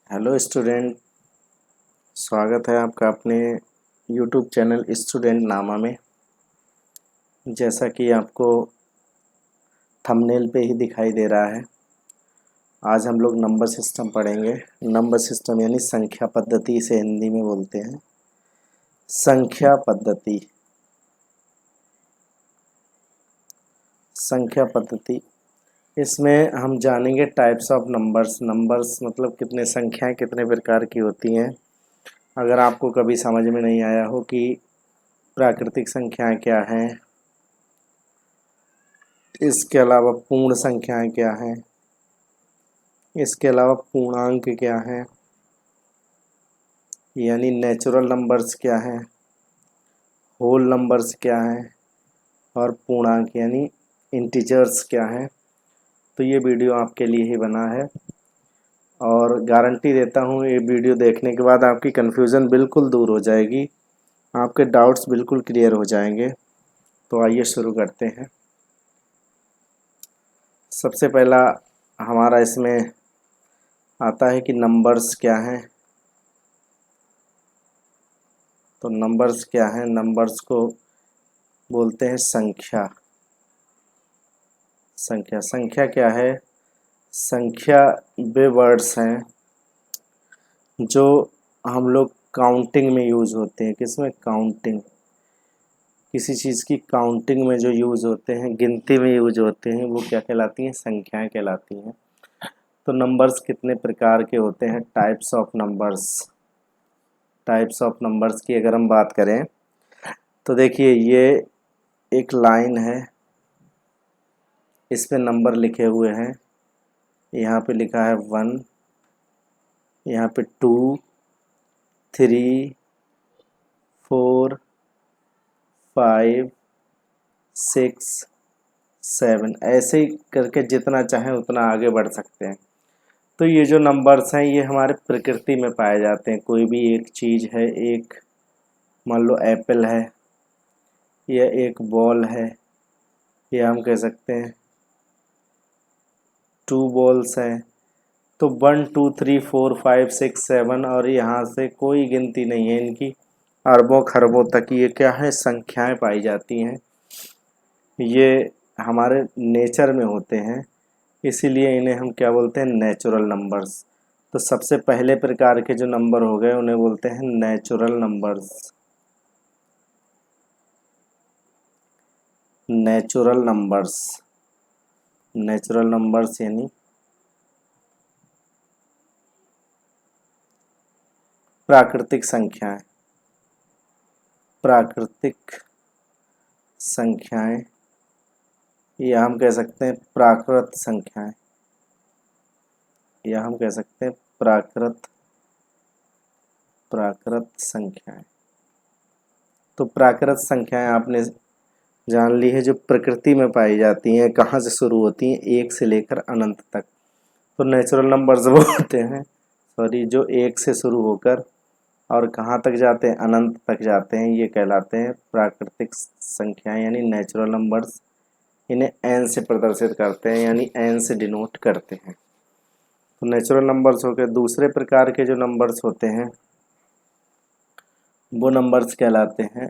Hello student, स्वागत है आपका अपने यूट्यूब चैनल स्टूडेंट नामा में। जैसा कि आपको थंबनेल पे ही दिखाई दे रहा है, आज हम लोग नंबर सिस्टम पढ़ेंगे। नंबर सिस्टम यानी संख्या पद्धति, इसे हिंदी में बोलते हैं संख्या पद्धति। संख्या पद्धति इसमें हम जानेंगे टाइप्स ऑफ नंबर्स। नंबर्स मतलब कितने संख्याएं कितने प्रकार की होती हैं। अगर आपको कभी समझ में नहीं आया हो कि प्राकृतिक संख्याएं क्या हैं, इसके अलावा पूर्ण संख्याएं क्या हैं, इसके अलावा पूर्णांक क्या हैं, यानी नेचुरल नंबर्स क्या हैं, होल नंबर्स क्या हैं, और पूर्णांक यानी इंटीजर्स क्या हैं, तो ये वीडियो आपके लिए ही बना है। और गारंटी देता हूँ ये वीडियो देखने के बाद आपकी कन्फ्यूज़न बिल्कुल दूर हो जाएगी, आपके डाउट्स बिल्कुल क्लियर हो जाएंगे। तो आइए शुरू करते हैं। सबसे पहला हमारा इसमें आता है कि नंबर्स क्या हैं। तो नंबर्स क्या हैं? नंबर्स को बोलते हैं संख्या। संख्या क्या है? संख्या वे वर्ड्स हैं जो हम लोग काउंटिंग में यूज़ होते हैं। किसमें? काउंटिंग। किसी चीज़ की काउंटिंग में जो यूज़ होते हैं, गिनती में यूज होते हैं, वो क्या कहलाती हैं? संख्याएं कहलाती हैं। तो नंबर्स कितने प्रकार के होते हैं? Types of numbers. Types of numbers की अगर हम बात करें तो देखिए, ये एक लाइन है, इस पे नंबर लिखे हुए हैं। यहाँ पे लिखा है 1, यहाँ पे 2, 3, 4, 5, 6, 7, ऐसे ही करके जितना चाहें उतना आगे बढ़ सकते हैं। तो ये जो नंबर्स हैं ये हमारे प्रकृति में पाए जाते हैं। कोई भी एक चीज़ है, एक मान लो एप्पल है, या एक बॉल है, या हम कह सकते हैं 2 बॉल्स हैं। तो 1 2 3 4 5 6 7 और यहाँ से कोई गिनती नहीं है इनकी, अरबों खरबों तक ये क्या है? संख्याएं पाई जाती हैं। ये हमारे नेचर में होते हैं, इसीलिए इन्हें हम क्या बोलते हैं? Natural numbers. तो सबसे पहले प्रकार के जो नंबर हो गए उन्हें बोलते हैं natural numbers. Natural numbers. Natural numbers यानी प्राकृतिक संख्याएं। प्राकृतिक संख्याएं, या हम कह सकते हैं प्राकृत संख्याएं, या हम कह सकते हैं प्राकृत संख्याएं। तो प्राकृत संख्याएं आपने जान ली है, जो प्रकृति में पाई जाती हैं। कहाँ से शुरू होती हैं? 1 से लेकर अनंत तक। तो नेचुरल नंबर्स वो होते हैं, सॉरी, जो 1 से शुरू होकर और कहाँ तक जाते हैं? अनंत तक जाते हैं। ये कहलाते हैं प्राकृतिक संख्याएं यानी नेचुरल नंबर्स। इन्हें एन से प्रदर्शित करते हैं, यानी एन से डिनोट करते हैं। तो नेचुरल नंबर्स हो गए। दूसरे प्रकार के जो नंबर्स होते हैं वो नंबर्स कहलाते हैं,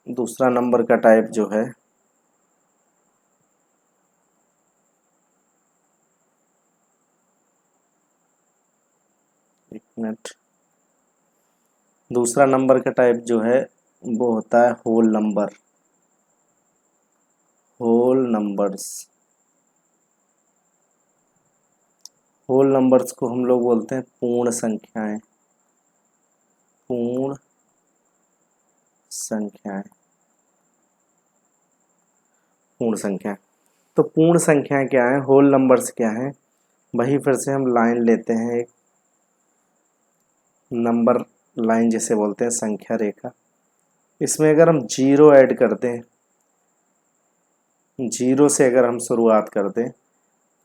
दूसरा नंबर का टाइप जो है एक मिनट, दूसरा नंबर का टाइप जो है वो होता है whole number. Whole numbers. Whole numbers को हम लोग बोलते हैं पूर्ण संख्याएं। पूर्ण संख्याएं। पूर्ण संख्याएं। तो पूर्ण संख्याएं क्या है? होल नंबर्स क्या है? वही फिर से हम लाइन लेते हैं, एक नंबर लाइन जिसे बोलते हैं, संख्या रेखा। इसमें अगर हम जीरो ऐड कर दें, जीरो से अगर हम शुरुआत कर दें,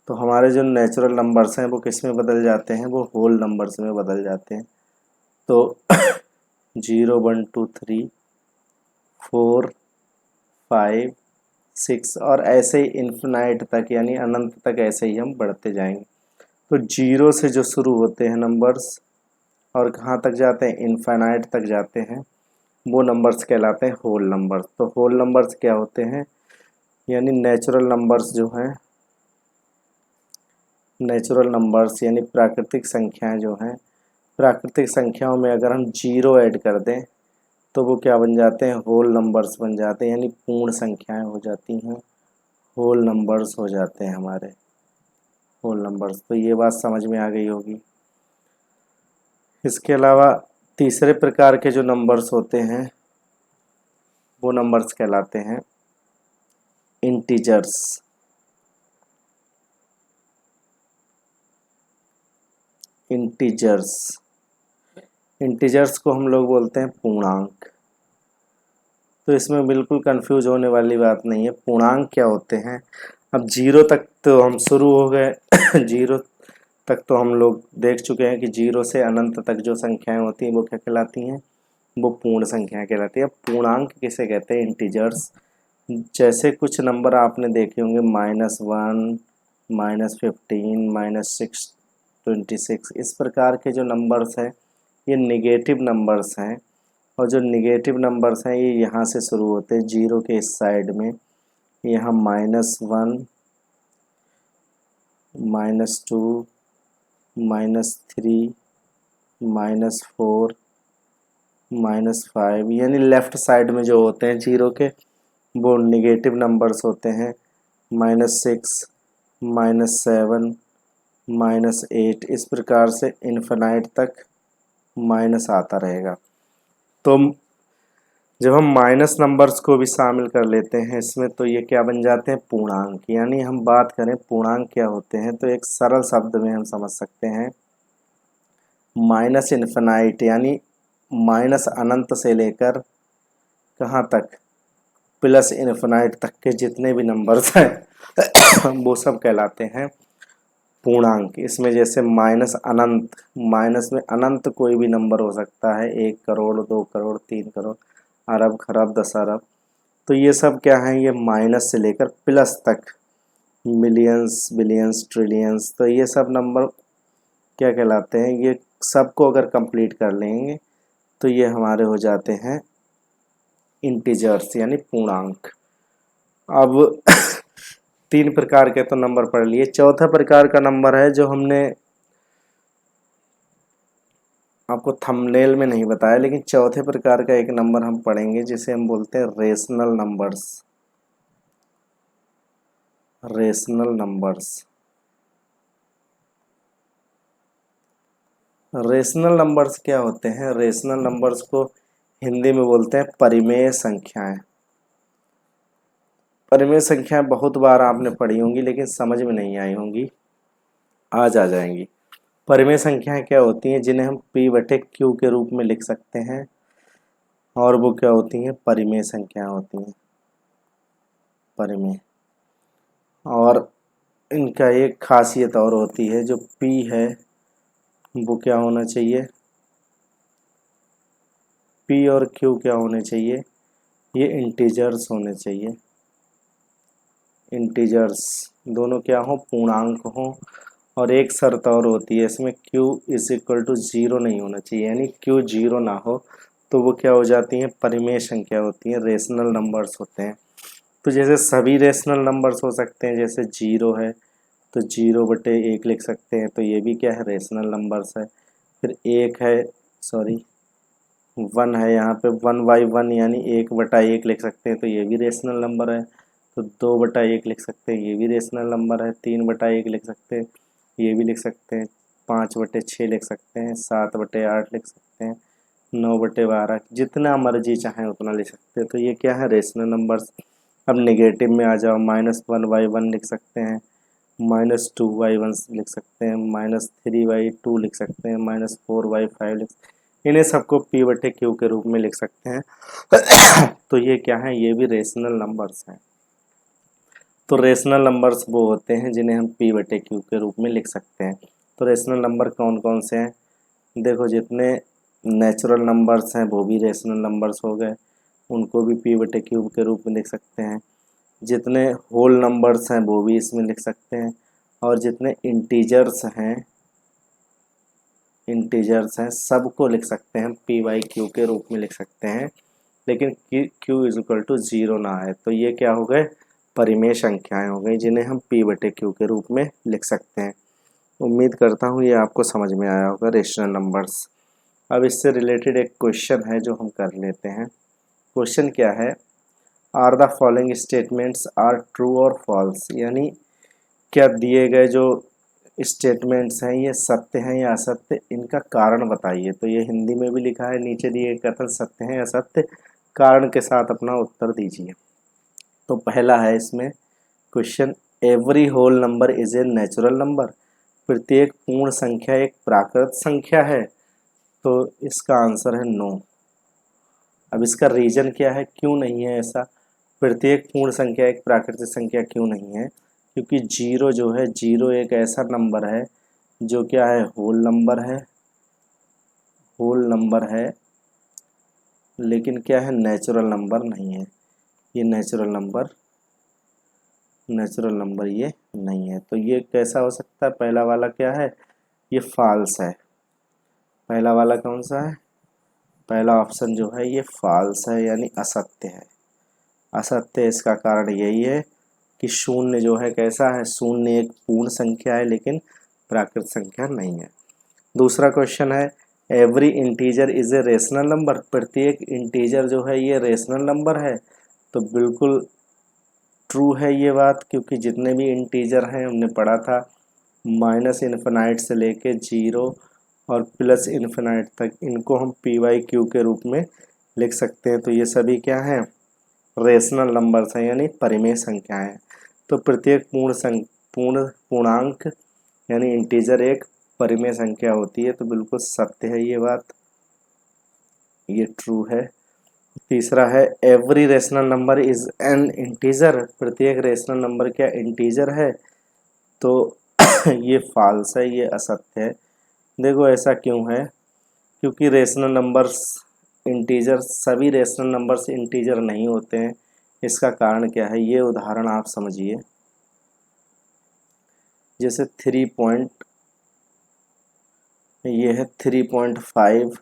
तो हमारे जो नेचुरल नंबर्स हैं वो किस में बदल जाते हैं? वो होल नंबर्स में बदल जाते हैं। तो 0 1 2 3 4 5 6 और ऐसे ही इन्फिनाइट तक, यानी अनंत तक ऐसे ही हम बढ़ते जाएंगे। तो जीरो से जो शुरू होते हैं नंबर्स और कहाँ तक जाते हैं, इनफाइनाइट तक जाते हैं, वो नंबर्स कहलाते हैं होल नंबर्स। तो होल नंबर्स क्या होते हैं, यानी नेचुरल नंबर्स जो हैं, नेचुरल नंबर्स यानी प्राकृतिक संख्याएं जो हैं, प्राकृतिक संख्याओं में अगर हम जीरो ऐड कर दें तो वो क्या बन जाते हैं, होल नंबर्स बन जाते हैं, यानी पूर्ण संख्याएं हो जाती हैं, होल नंबर्स हो जाते हैं हमारे, होल नंबर्स। तो ये बात समझ में आ गई होगी। इसके अलावा तीसरे प्रकार के जो नंबर्स होते हैं वो नंबर्स कहलाते हैं इंटीजर्स। इंटीजर्स, इंटीजर्स को हम लोग बोलते हैं पूर्णांक। तो इसमें बिल्कुल कंफ्यूज होने वाली बात नहीं है। पूर्णांक क्या होते हैं, अब जीरो तक तो हम शुरू हो गए जीरो तक तो हम लोग देख चुके हैं कि जीरो से अनंत तक जो संख्याएं होती हैं वो क्या कहलाती हैं, वो पूर्ण संख्याएं कहलाती हैं। अब पूर्णांक किसे कहते हैं, इंटीजर्स। जैसे कुछ नंबर आपने देखे होंगे -1, -15, -626, इस प्रकार के जो नंबर्स हैं ये निगेटिव नंबर्स हैं। और जो निगेटिव नंबर्स हैं ये यहाँ से शुरू होते हैं, जीरो के इस साइड में, यहाँ -1, -2, -3, -4, -5, यानी लेफ़्ट साइड में जो होते हैं जीरो के वो निगेटिव नंबर्स होते हैं। -6, -7, -8, इस प्रकार से इन्फिनाइट तक माइनस आता रहेगा। तो जब हम माइनस नंबर्स को भी शामिल कर लेते हैं इसमें तो ये क्या बन जाते हैं, पूर्णांक। यानी हम बात करें पूर्णांक क्या होते हैं तो एक सरल शब्द में हम समझ सकते हैं, माइनस इन्फिनाइट यानी माइनस अनंत से लेकर कहाँ तक, प्लस इन्फिनाइट तक के जितने भी नंबर्स हैं वो सब कहलाते हैं पूर्णांक। इसमें जैसे माइनस अनंत, माइनस में अनंत कोई भी नंबर हो सकता है, 1 करोड़, 2 करोड़, 3 करोड़, अरब, खरब, 10 अरब। तो ये सब क्या है, ये माइनस से लेकर प्लस तक, मिलियंस, बिलियंस, ट्रिलियंस, तो ये सब नंबर क्या कहलाते हैं, ये सबको अगर कंप्लीट कर लेंगे तो ये हमारे हो जाते हैं इंटीजर्स यानी पूर्णांक। अब 3 प्रकार के तो नंबर पढ़ लिए। चौथा प्रकार का नंबर है जो हमने आपको थंबनेल में नहीं बताया, लेकिन चौथे प्रकार का एक नंबर हम पढ़ेंगे जिसे हम बोलते हैं rational numbers. Rational numbers, rational numbers क्या होते हैं, रेशनल नंबर्स को हिंदी में बोलते हैं परिमेय संख्याएं। परिमेय संख्याएं बहुत बार आपने पढ़ी होंगी लेकिन समझ में नहीं आई होंगी, आज आ जाएंगी। परिमेय संख्याएं क्या होती हैं, जिन्हें हम P/Q के रूप में लिख सकते हैं, और वो क्या होती हैं, परिमेय संख्याएं होती हैं, परिमेय। और इनका एक खासियत और होती है, जो P है वो क्या होना चाहिए, P और Q क्या होने चाहिए, ये इंटीजर्स होने चाहिए। इंटीजर्स दोनों क्या हो, पूर्णांक हो। और एक शर्त और होती है इसमें, Q = 0 नहीं होना चाहिए, यानी Q 0 ना हो तो वो क्या हो जाती हैं, परिमेय संख्या होती हैं, रेशनल नंबर्स होते हैं। तो जैसे सभी रेशनल नंबर्स हो सकते हैं, जैसे 0 है तो 0/1 लिख सकते हैं, तो ये भी क्या है, रेशनल नंबर्स है। फिर 1 है, सॉरी 1 है, यहाँ पे 1/1 यानी 1/1 लिख सकते हैं, तो ये भी रेशनल नंबर है। तो 2/1 लिख सकते हैं, ये भी रेशनल नंबर है। 3/1 लिख सकते हैं, ये भी लिख सकते हैं। 5/6 लिख सकते हैं, 7/8 लिख सकते हैं, 9/12, जितना मर्जी चाहें उतना लिख सकते हैं। तो ये क्या है, रेशनल नंबर्स। अब नेगेटिव में आ जाओ, -1/1 लिख सकते हैं, -2/1 लिख सकते हैं, -3/2 लिख सकते हैं, -4/5 लिख सकते हैं। इन्हें सबको P/Q के रूप में लिख सकते हैं तो ये क्या है, ये भी रेशनल नंबर्स हैं। तो रेशनल नंबर्स वो होते हैं जिन्हें हम P/Q के रूप में लिख सकते हैं। तो रेशनल नंबर कौन कौन से हैं, देखो जितने नेचुरल नंबर्स हैं वो भी रेशनल नंबर्स हो गए, उनको भी P/Q के रूप में लिख सकते हैं। जितने होल नंबर्स हैं वो भी इसमें लिख सकते हैं, और जितने इंटीजर्स हैं सबको लिख सकते हैं पी बाई क्यू के रूप में लिख सकते हैं, लेकिन Q is equal to zero ना है। तो ये क्या हो गए, परिमेय संख्याएं हो गई जिन्हें हम पी बटे क्यू के रूप में लिख सकते हैं। उम्मीद करता हूँ ये आपको समझ में आया होगा रेशनल नंबर्स। अब इससे रिलेटेड एक क्वेश्चन है जो हम कर लेते हैं। क्वेश्चन क्या है, are the following statements are true और फॉल्स, यानी क्या दिए गए जो स्टेटमेंट्स हैं ये सत्य हैं या असत्य, इनका कारण बताइए। तो ये हिंदी में भी लिखा है, नीचे दिए कथन सत्य हैं या असत्य, कारण के साथ अपना उत्तर दीजिए। तो पहला है इसमें question, every whole number is a natural number, प्रत्येक पूर्ण संख्या एक प्राकृत संख्या है। तो इसका आंसर है नो। अब इसका रीजन क्या है, क्यों नहीं है ऐसा, प्रत्येक पूर्ण संख्या एक प्राकृतिक संख्या क्यों नहीं है, क्योंकि जीरो जो है, जीरो एक ऐसा नंबर है जो क्या है, होल नंबर है, लेकिन क्या है, नेचुरल नंबर नहीं है। ये नेचुरल नंबर ये नहीं है। तो ये कैसा हो सकता है, पहला वाला क्या है, ये फॉल्स है। पहला वाला कौन सा है, पहला ऑप्शन जो है ये फॉल्स है, यानी असत्य है। असत्य इसका कारण यही है कि शून्य जो है कैसा है, शून्य एक पूर्ण संख्या है लेकिन प्राकृत संख्या नहीं है। दूसरा क्वेश्चन है, every integer is a rational number, प्रत्येक इंटीजर जो है ये रेशनल नंबर है। तो बिल्कुल ट्रू है ये बात, क्योंकि जितने भी इंटीजर हैं हमने पढ़ा था माइनस इन्फिनाइट से लेके जीरो और प्लस इन्फिनाइट तक, इनको हम पी वाई क्यू के रूप में लिख सकते हैं। तो ये सभी क्या हैं, रेशनल नंबर्स हैं, यानी परिमेय संख्याएं। तो प्रत्येक पूर्णांक यानी इंटीजर एक परिमेय संख्या होती है। तो बिल्कुल सत्य है ये बात, ये ट्रू है। तीसरा है, every rational number is an integer, प्रत्येक रेशनल नंबर क्या इंटीजर है। तो ये फॉल्स है, ये असत्य है। देखो ऐसा क्यों है, क्योंकि रेशनल नंबर्स इंटीजर, सभी रेशनल नंबर्स इंटीजर नहीं होते हैं। इसका कारण क्या है, ये उदाहरण आप समझिए। जैसे ये है 3.5,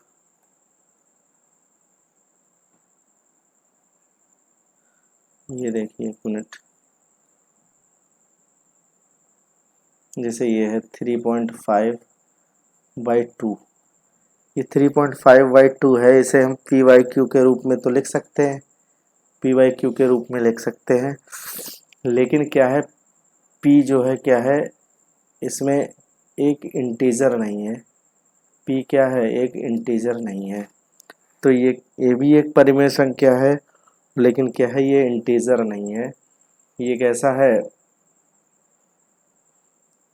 ये देखिए एक मिनट, जैसे ये है 3.5/2, ये 3.5/2 है, इसे हम पी वाई क्यू के रूप में तो लिख सकते हैं, पी वाई क्यू के रूप में लिख सकते हैं। लेकिन क्या है, पी जो है क्या है, इसमें एक इंटीजर नहीं है, पी क्या है, एक इंटीजर नहीं है। तो ये भी एक परिमेय संख्या है, लेकिन क्या है, ये इंटीजर नहीं है। ये कैसा है,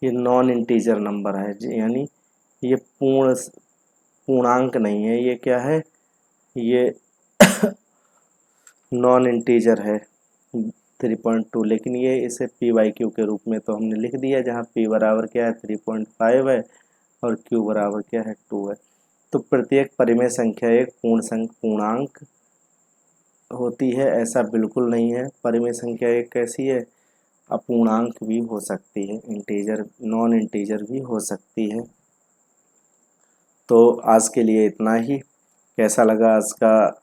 ये नॉन इंटीजर नंबर है, यानी ये पूर्णांक नहीं है, ये क्या है, ये नॉन इंटीजर है 3.2, लेकिन ये इसे पी वाई क्यू के रूप में तो हमने लिख दिया, जहाँ पी बराबर क्या है 3.5 है और क्यू बराबर क्या है 2 है। तो प्रत्येक परिमेय संख्या एक पूर्णांक होती है, ऐसा बिल्कुल नहीं है। परिमेय संख्या एक कैसी है, अपूर्णांक भी हो सकती है, इंटीजर नॉन इंटीजर भी हो सकती है। तो आज के लिए इतना ही। कैसा लगा आज का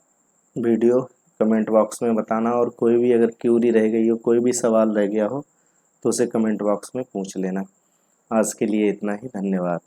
वीडियो कमेंट बॉक्स में बताना, और कोई भी अगर क्यूरी रह गई हो, कोई भी सवाल रह गया हो तो उसे कमेंट बॉक्स में पूछ लेना। आज के लिए इतना ही, धन्यवाद।